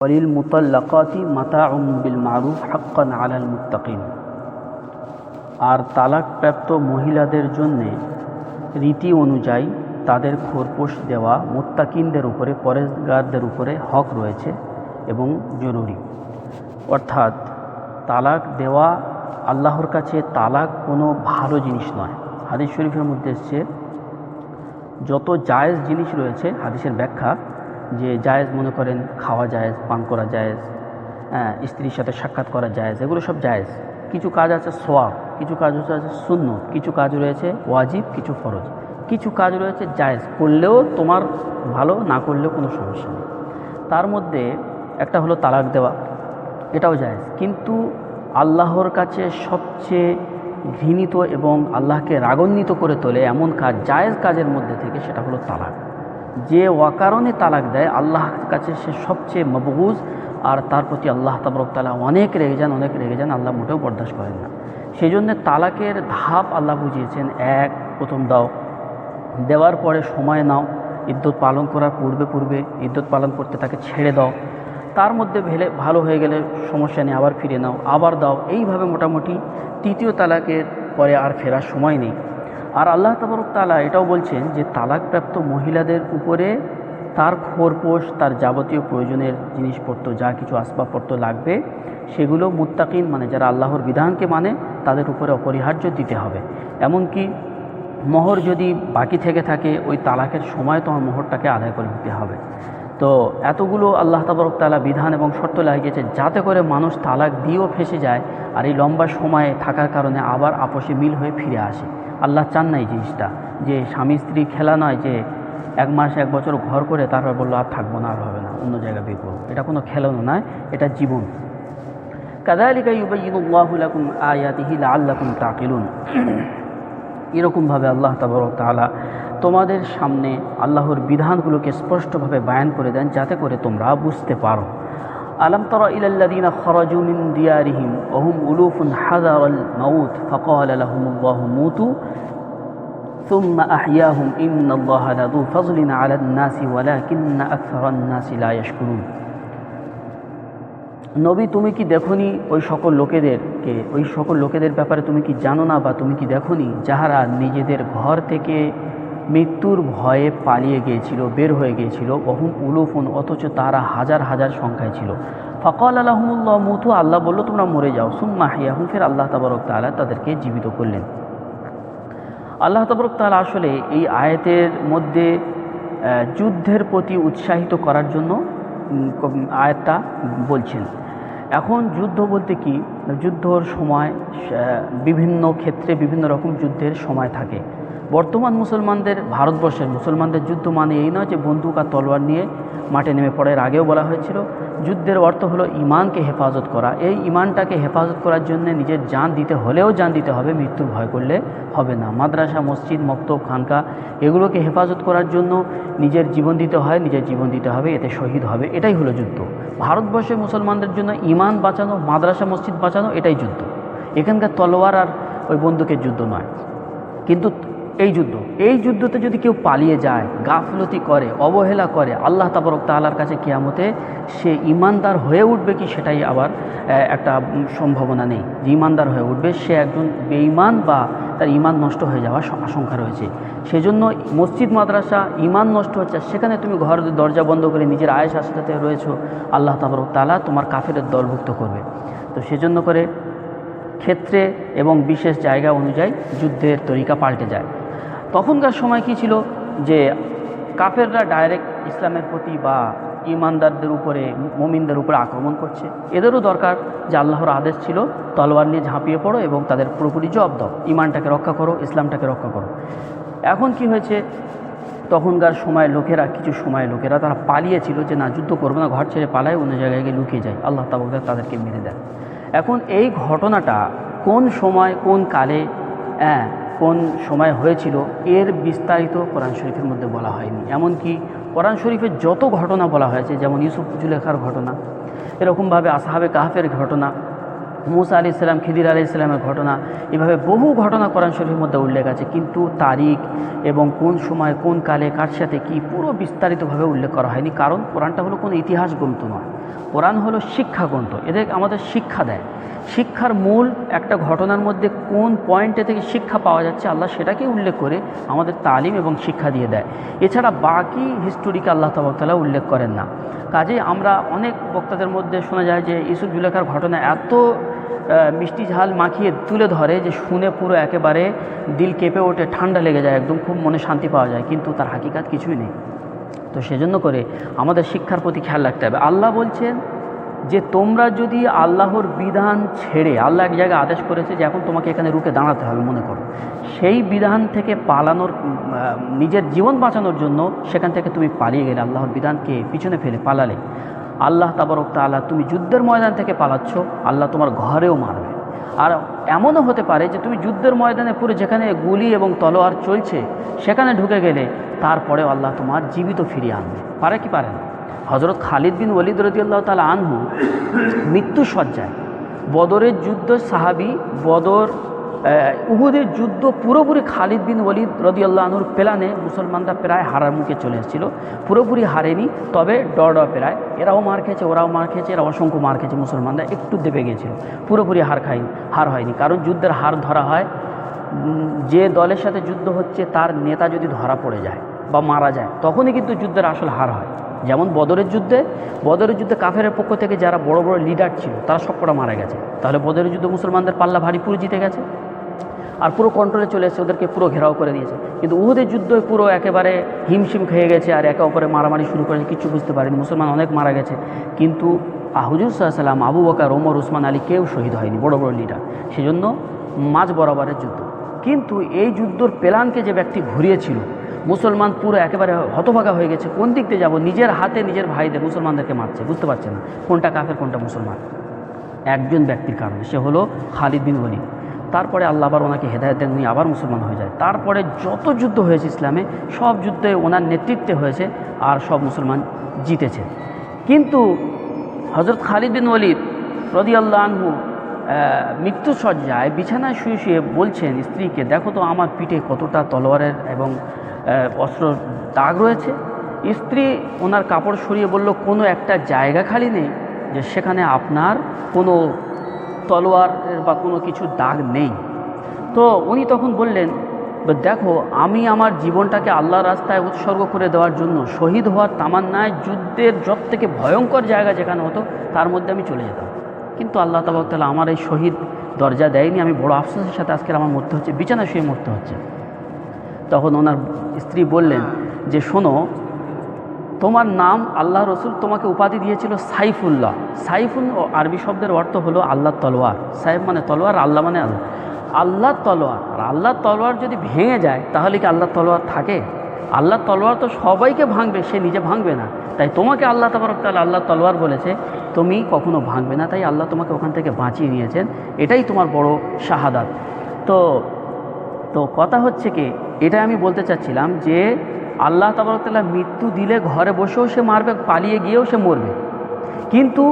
ওয়ালিল মুতাল্লাকাতি মাতাউন বিল মারুফ হাক্কান আলাল মুত্তাকিন। আর তালাকপ্রাপ্ত মহিলাদের জন্যে রীতি অনুযায়ী তাদের খোরপোশ দেওয়া মুত্তাকিনদের উপরে, পরেজগারদের উপরে হক রয়েছে এবং জরুরি। অর্থাৎ তালাক দেওয়া আল্লাহর কাছে তালাক কোনো ভালো জিনিস নয়। হাদিস শরীফের মধ্যে এসছে যত জায়েজ জিনিস রয়েছে, হাদিসের ব্যাখ্যা যে জায়েজ মনে করেন খাওয়া জায়েজ, পান করা জায়েজ, স্ত্রীর সাথে সাক্ষাৎ করা জায়েজ, এগুলো সব জায়েজ। কিছু কাজ আছে সওয়াব, কিছু কাজ আছে সুন্নত, কিছু কাজ রয়েছে ওয়াজিব, কিছু ফরজ, কিছু কাজ রয়েছে জায়েজ, করলেও তোমার ভালো, না করলেও কোনো সমস্যা নেই। তার মধ্যে একটা হলো তালাক দেওয়া, এটাও জায়েজ। কিন্তু আল্লাহর কাছে সবচেয়ে ঘৃণিত এবং আল্লাহকে রাগান্বিত করে তোলে এমন কাজ, জায়েজ কাজের মধ্যে থেকে সেটা হলো তালাক। যে অকারণে তালাক দেয় আল্লাহর কাছে সে সবচেয়ে মবগুজ, আর তার প্রতি আল্লাহ তাবারক তাআলা অনেক রেগে যান, আল্লাহ মোটেও বরদাস্ত করেন না। সেই জন্যে তালাকের ধাপ আল্লাহ বুঝিয়েছেন। এক, প্রথম দাও, দেওয়ার পরে সময় নাও, ইদ্যত পালন করার পূর্বে ইদ্যত পালন করতে তাকে ছেড়ে দাও, তার মধ্যে ভালো হয়ে গেলে সমস্যা নেই, আবার ফিরে নাও, আবার দাও। এইভাবে মোটামুটি তৃতীয় তালাকের পরে আর ফেরার সময় নেই। আর আল্লাহ তাবারক তাআলা এটাও বলছেন যে তালাকপ্রাপ্ত মহিলাদের উপরে তার খোরপোশ, তার যাবতীয় প্রয়োজনের জিনিসপত্র, যা কিছু আসবাবপত্র লাগবে, সেগুলো মুত্তাকিন মানে যারা আল্লাহর বিধানকে মানে তাদের উপরে অপরিহার্য দিতে হবে। এমনকি মোহর যদি বাকি থেকে থাকে, ওই তালাকের সময় তোমার মোহরটাকে আদায় করে দিতে হবে। তো এতগুলো আল্লাহ তাবারক তাআলা বিধান এবং শর্ত লাগিয়েছে যাতে করে মানুষ তালাক দিয়েও ফেসে যায়, আর এই লম্বা সময়ে থাকার কারণে আবার আপোষে মিল হয়ে ফিরে আসে। আল্লাহ চান না এই জিনিসটা, যে স্বামী স্ত্রী খেলা নয় যে 1 মাস 1 বছর ঘর করে তারপর বললো আর থাকবো না, আর হবে না, অন্য জায়গায় বিয়ে করবো। এটা কোনো খেলানো নয়, এটা জীবন। কাযালিকা ইউবাইয়িনুল্লাহু লাকুম আয়াতিহি লাআল্লাকুম তাকিলুন। এরকমভাবে আল্লাহ তাবারক তাআলা তোমাদের সামনে আল্লাহর বিধানগুলোকে স্পষ্টভাবে বায়ান করে দেন যাতে করে তোমরা বুঝতে পারো। আলাম তারা ইলাল্লাযীনা খারাজু মিন দিয়ারিহিম ওয়া হুম উলুফুন হাযারাল মাউত ফাকালা লাহুমুল্লাহু মুতু সুম্মা আহইয়াহুম ইন্নাল্লাহা লাযু ফাযলিন আলান নাসি ওয়ালাকিন্না আকসারান নাসি লা ইয়াশকুরুন। নবী, তুমি কি দেখোনি ওই সকল লোকেদের ব্যাপারে তুমি কি জানো না, বা তুমি কি দেখোনি যাহারা নিজেদের ঘর থেকে মৃত্যুর ভয়ে পালিয়ে গিয়েছিল, বের হয়ে গিয়েছিল, ওহুম উলুফুন, অথচ তারা হাজার হাজার সংখ্যায় ছিল। ফাকালা লাহুমুল্লাহু মুতু, আল্লাহ বলল তোমরা মরে যাও। সুম্মা আহইয়াহুম, ফির আল্লাহ তাবারক তাআলা তাদেরকে জীবিত করলেন। আল্লাহ তাবারক তাআলা আসলে এই আয়াতের মধ্যে যুদ্ধের প্রতি উৎসাহিত করার জন্য আয়াতটা বলছেন। এখন যুদ্ধ বলতে কি, যুদ্ধর সময় বিভিন্ন ক্ষেত্রে বিভিন্ন রকম যুদ্ধের সময় থাকে। বর্তমান ভারতবর্ষের মুসলমানদের যুদ্ধ মানে এই নয় যে বন্দুক আর তলোয়ার নিয়ে মাঠে নেমে পড়ে। এর আগেও বলা হয়েছিল যুদ্ধের অর্থ হলো ইমানকে হেফাজত করা। এই ইমানটাকে হেফাজত করার জন্য নিজের জান দিতে হলেও জান দিতে হবে, মৃত্যুর ভয় করলে হবে না। মাদ্রাসা, মসজিদ, মক্তব, খানকা এগুলোকে হেফাজত করার জন্য নিজের জীবন দিতে হয়, নিজের জীবন দিতে হবে, এতে শহীদ হবে। এটাই হলো যুদ্ধ। ভারতবর্ষের মুসলমানদের জন্য ইমান বাঁচানো, মাদ্রাসা মসজিদ বাঁচানো, এটাই যুদ্ধ। এখানকার তলোয়ার আর ওই বন্দুকের যুদ্ধ নয়। কিন্তু এই যুদ্ধতে যদি কেউ পালিয়ে যায়, গাফলতি করে, অবহেলা করে, আল্লাহ তাবারক তাআলার কাছে কিয়ামতে সে ইমানদার হয়ে উঠবে কি, সেটাই আবার একটা সম্ভাবনা নেই যে ইমানদার হয়ে উঠবে। সে একজন বেঈমান বা তার ইমান নষ্ট হয়ে যাওয়ার আশঙ্কা রয়েছে। সেজন্য মসজিদ, মাদ্রাসা, ইমান নষ্ট হচ্ছে, সেখানে তুমি ঘরের দরজা বন্ধ করে নিজের আয়েশ আশাতে রয়েছো, আল্লাহ তাবারক তাআলা তোমার কাফেরের দলভুক্ত করবে। তো সেজন্য করে ক্ষেত্রে এবং বিশেষ জায়গা অনুযায়ী যুদ্ধের তরিকা পাল্টে যায়। তখনকার সময় কি ছিল যে কাফেররা ডাইরেক্ট ইসলামের প্রতি বা ইমানদারদের উপরে, মুমিনদের উপরে আক্রমণ করছে। এদেরও দরকার যে আল্লাহর আদেশ ছিল তলোয়ার নিয়ে ঝাঁপিয়ে পড়ো এবং তাদের পুরোপুরি জবাব দাও, ইমানটাকে রক্ষা করো, ইসলামটাকে রক্ষা করো। এখন কি হয়েছে, তখনকার কিছু সময় লোকেরা তারা পালিয়েছিল যে না, যুদ্ধ করবো না, ঘর ছেড়ে পালায়, অন্য জায়গায় গিয়ে লুকিয়ে যায়। আল্লাহ তাআলা তাদেরকে মেরে দেন। এখন এই ঘটনাটা কোন সময়, কোন কালে, কোন সময় হয়েছিল, এর বিস্তারিত কোরআন শরীফের মধ্যে বলা হয়নি। এমনকি কোরআন শরীফের যত ঘটনা বলা হয়েছে, যেমন ইউসুফ জুলেখার ঘটনা, এরকমভাবে আসহাবে কাহফের ঘটনা, মুসা আলাইহিস সালাম, খিদির আলাইহিস সালামের ঘটনা, এভাবে বহু ঘটনা কোরআন শরীফের মধ্যে উল্লেখ আছে, কিন্তু তারিখ এবং কোন সময় কোন কালে কার সাথে কি পুরো বিস্তারিতভাবে উল্লেখ করা হয়নি। কারণ কোরআনটা হলো কোনো ইতিহাস গ্রন্থ নয়, কোরআন হলো শিক্ষা গ্রন্থ। এদের আমাদের শিক্ষা দেয়, শিক্ষার মূল একটা ঘটনার মধ্যে কোন পয়েন্টে থেকে শিক্ষা পাওয়া যাচ্ছে আল্লাহ সেটাকে উল্লেখ করে আমাদের তালিম এবং শিক্ষা দিয়ে দেয়। এছাড়া বাকি হিস্টোরিকে আল্লাহ তাআলা উল্লেখ করেন না। কাজেই আমরা অনেক বক্তাদের মধ্যে শোনা যায় যে ইউসুফ জুলেখার ঘটনা এত মিষ্টি ঝাল মাখিয়ে তুলে ধরে যে শুনে পুরো একেবারে দিল কেঁপে ওঠে, ঠান্ডা লেগে যায়, একদম খুব মনে শান্তি পাওয়া যায়, কিন্তু তার হাকিকাত কিছুই নেই। তো সেজন্য করে আমাদের শিক্ষার প্রতি খেয়াল রাখতে হবে। আল্লাহ বলছেন যে তোমরা যদি আল্লাহর বিধান ছেড়ে, আল্লাহ এক জায়গায় আদেশ করেছে যে এখন তোমাকে এখানে রুখে দাঁড়াতে হবে, মনে করো সেই বিধান থেকে পালানোর, নিজের জীবন বাঁচানোর জন্য সেখান থেকে তুমি পালিয়ে গেলে, আল্লাহর বিধানকে পিছনে ফেলে পালালে, আল্লাহ তাবারক তাআলা, তুমি যুদ্ধের ময়দান থেকে পালাচ্ছ, আল্লাহ তোমার ঘরেও মারবে। আর এমনও হতে পারে যে তুমি যুদ্ধের ময়দানে পুরো যেখানে গুলি এবং তলোয়ার চলছে সেখানে ঢুকে গেলে তারপরেও আল্লাহ তোমার জীবিত ফিরিয়ে আনবে। পারে কি পারে না? হযরত খালিদ বিন ওয়ালিদ রাদিয়াল্লাহু তাআলা আনহু মৃত্যু সজ্জায়, বদরের যুদ্ধ সাহাবী, উহুদের যুদ্ধ পুরোপুরি খালিদ বিন ওয়ালিদ রাদিয়াল্লাহু আনহুর প্ল্যানে মুসলমানরা প্রায় হারার মুখে চলে এসেছিল। পুরোপুরি হারেনি, তবে ডর প্রায়, এরাও মার খেয়েছে, ওরাও মার খেয়েছে, এরা অসংখ্য মার খেয়েছে, মুসলমানরা একটু দেবে গিয়েছিল, পুরোপুরি হার হয়নি। কারণ যুদ্ধের হার ধরা হয় যে দলের সাথে যুদ্ধ হচ্ছে তার নেতা যদি ধরা পড়ে যায় বা মারা যায়, তখনই কিন্তু যুদ্ধের আসল হার হয়। যেমন বদরের যুদ্ধে কাফেরের পক্ষ থেকে যারা বড় বড় লিডার ছিল তারা সবকটা মারা গেছে, তাহলে বদরের যুদ্ধে মুসলমানদের পাল্লা ভারী, পুরো জিতে গেছে আর পুরো কন্ট্রোলে চলে এসেছে, ওদেরকে পুরো ঘেরাও করে দিয়েছে। কিন্তু উহুদের যুদ্ধ পুরো একেবারে হিমশিম খেয়ে গেছে আর একে অপরে মারামারি শুরু করেছে, কিচ্ছু বুঝতে পারেনি, মুসলমান অনেক মারা গেছে, কিন্তু হুজুর সাল্লাল্লাহু আলাইহি ওয়াসাল্লাম, আবু বকর, ওমর, উসমান, আলী কেউ শহীদ হয়নি, বড় বড় লিডার। সেজন্য মাঝ বরাবরের যুদ্ধ। কিন্তু এই যুদ্ধর প্ল্যানকে যে ব্যক্তি ঘুরিয়েছিল, মুসলমান পুরো একেবারে হতভাগা হয়ে গেছে, কোন দিক দিয়ে যাবো, নিজের হাতে নিজের ভাইদের মুসলমানদেরকে মারছে, বুঝতে পারছে না কোনটা কাফের কোনটা মুসলমান। একজন ব্যক্তির কারণে, সে হলো খালিদ বিন ওয়ালিদ। তারপরে আল্লাহ আবার ওনাকে হেদায়েত দেন, উনি আবার মুসলমান হয়ে যায়। তারপরে যত যুদ্ধ হয়েছে ইসলামে, সব যুদ্ধে ওনার নেতৃত্বে হয়েছে আর সব মুসলমান জিতেছে। কিন্তু হযরত খালিদ বিন ওয়ালিদ রাদিয়াল্লাহু আনহু মৃত্যুসজ্জায় বিছানায় শুয়ে শুয়ে বলছেন স্ত্রীকে, দেখো তো আমার পিঠে কতটা তলোয়ারের এবং অস্ত্র দাগ রয়েছে। স্ত্রী ওনার কাপড় সরিয়ে বলল, কোনো একটা জায়গা খালি নেই যে সেখানে আপনার কোনো তলোয়ারের বা কোনো কিছু দাগ নেই। তো উনি তখন বললেন, দেখো আমি আমার জীবনটাকে আল্লাহর রাস্তায় উৎসর্গ করে দেওয়ার জন্য শহীদ হওয়ার তামান্নায় যুদ্ধের সব থেকে ভয়ঙ্কর জায়গা যেখানে হতো তার মধ্যে আমি চলে যেতাম, কিন্তু আল্লাহ তাআলা আমার এই শহীদ দরজা দেয়নি, আমি বড় আফসোসের সাথে আজকের আমার মরতে হচ্ছে, বিছানায় শুয়ে মরতে হচ্ছে। তখন ওনার স্ত্রী বললেন যে শোনো, তোমার নাম আল্লাহ রসুল তোমাকে উপাধি দিয়েছিল সাইফুল্লাহ। সাইফুল আরবি শব্দের অর্থ হলো আল্লাহর তলোয়ার। সাইফ মানে তলোয়ার, আল্লাহ মানে আল্লাহ, আল্লাহর তলোয়ার। আর আল্লাহর তলোয়ার যদি ভেঙে যায় তাহলে কি আল্লাহর তলোয়ার থাকে? আল্লাহর তলোয়ার তো সবাইকে ভাঙবে, সে নিজে ভাঙবে না। তাই তোমাকে আল্লাহ তাবারক তাআলা আল্লাহর তলোয়ার বলেছে, তুমি কখনো ভাঙবে না, তাই আল্লাহ তোমাকে ওখান থেকে বাঁচিয়ে নিয়েছেন, এটাই তোমার বড় শাহাদাত। তো কথা হচ্ছে কি, এটা আমি বলতে চাচ্ছিলাম যে আল্লাহ তাবারক তাআলা মৃত্যু দিলে ঘরে বসেও সে মারবে, পালিয়ে গিয়েও সে মরবে, কিন্তু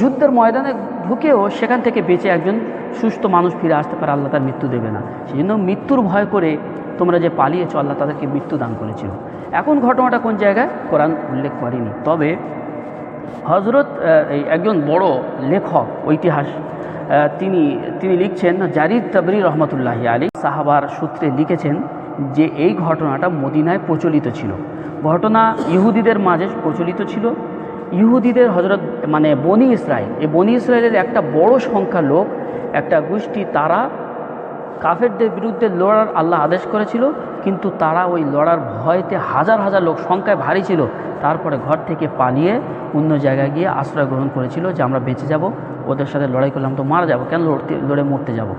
যুদ্ধের ময়দানে ঢুকেও সেখান থেকে বেঁচে একজন সুস্থ মানুষ ফিরে আসতে পারে, আল্লাহ তার মৃত্যু দেবে না। সেই জন্য মৃত্যুর ভয় করে তোমরা যে পালিয়েছো, আল্লাহ তাদেরকে মৃত্যু দান করেছিল। এখন ঘটনাটা কোন জায়গায় কোরআন উল্লেখ করেনি, তবে হযরত একজন বড় লেখক ঐতিহাস তিনি লিখছেন, জারির তাবরি রহমতুল্লাহি আলাইহি সাহাবার সূত্রে লিখেছেন যে এই ঘটনাটা মদিনায় প্রচলিত ছিল। ঘটনা ইহুদিদের মাঝে প্রচলিত ছিল। ইহুদিদের মানে বনি ইসরাইল, এই বনি ইসরাইলের একটা বড় সংখ্যা লোক, একটা গোষ্ঠী, তারা কাফেরদের বিরুদ্ধে লড়ার আল্লাহ আদেশ করেছিল, কিন্তু তারা ওই লড়ার ভয়তে হাজার হাজার লোক সংখ্যায় ভারী ছিল, তারপরে ঘর থেকে পালিয়ে অন্য জায়গায় গিয়ে আশ্রয় গ্রহণ করেছিল যে আমরা বেঁচে যাব, ওদের সাথে লড়াই করলাম তো মারা যাবো, কেন লড়ে মরতে যাব।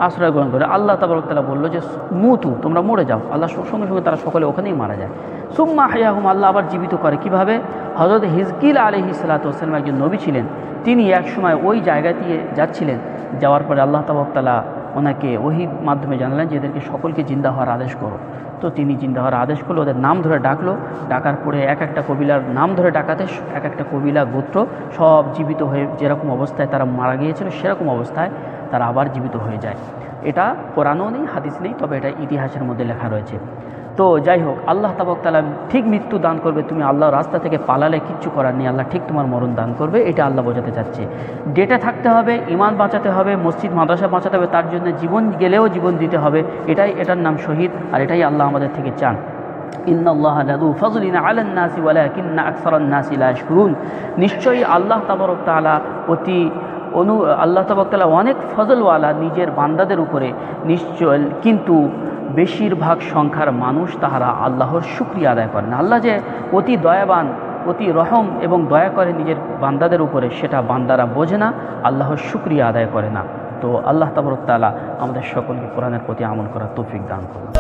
আশ্রয় গ্রহণ করে আল্লাহ তাবারক তাআলা বললো যে মুতু, তোমরা মরে যাও। আল্লাহ সঙ্গে সঙ্গে তারা সকলে ওখানেই মারা যায়। সুম্মা আহইয়াহুম, আল্লাহ আবার জীবিত করে। কিভাবে? হযরত হিজকিল আলাইহিস সালাতু ওয়াস সালাম একজন নবী ছিলেন, তিনি এক সময় ওই জায়গা দিয়ে যাচ্ছিলেন, যাওয়ার পরে আল্লাহ তাবারক তাআলা ওনাকে ওহীর মাধ্যমে জানালেন যে এদেরকে সকলকে জিন্দা হওয়ার আদেশ করো। তো তিনি জিন্দা হওয়ার আদেশ করলো, ওদের নাম ধরে ডাকলো, ডাকার পরে এক একটা কবিলার নাম ধরে ডাকাতে এক একটা কবিলা গোত্র সব জীবিত হয়ে, যেরকম অবস্থায় তারা মারা গিয়েছিল সেরকম অবস্থায় তারা আবার জীবিত হয়ে যায়। এটা কোরআনও নেই, হাদিস নেই, তবে এটা ইতিহাসের মধ্যে লেখা রয়েছে। তো যাই হোক, আল্লাহ তাবারক তাআলা ঠিক মৃত্যু দান করবে, তুমি আল্লাহর রাস্তা থেকে পালালে কিচ্ছু করার নেই, আল্লাহ ঠিক তোমার মরণ দান করবে, এটা আল্লাহ বোঝাতে চাচ্ছে। ডেটে থাকতে হবে, ঈমান বাঁচাতে হবে, মসজিদ মাদ্রাসা বাঁচাতে হবে, তার জন্য জীবন গেলেও জীবন দিতে হবে, এটার নাম শহীদ, আর এটাই আল্লাহ আমাদের থেকে চান। ইন্নাল্লাহা লাযু ফাযলিন আলান নাসি ওয়ালাকিন্না আকসারান নাসি লা ইয়াশকুরুন। নিশ্চয়ই আল্লাহ তাবারক তাআলা আল্লাহ তাবারক তাআলা অনেক ফজলওয়ালা নিজের বান্দাদের উপরে, নিশ্চয়, কিন্তু বেশিরভাগ সংখ্যার মানুষ তাহারা আল্লাহর শুকরিয়া আদায় করে না। আল্লাহ যে অতি দয়াবান, অতি রহম এবং দয়া করে নিজের বান্দাদের উপরে, সেটা বান্দারা বোঝে না, আল্লাহর শুকরিয়া আদায় করে না। তো আল্লাহ তাবারক তাআলা আমাদের সকলকে কোরআনের প্রতি আমল করার তৌফিক দান করুন।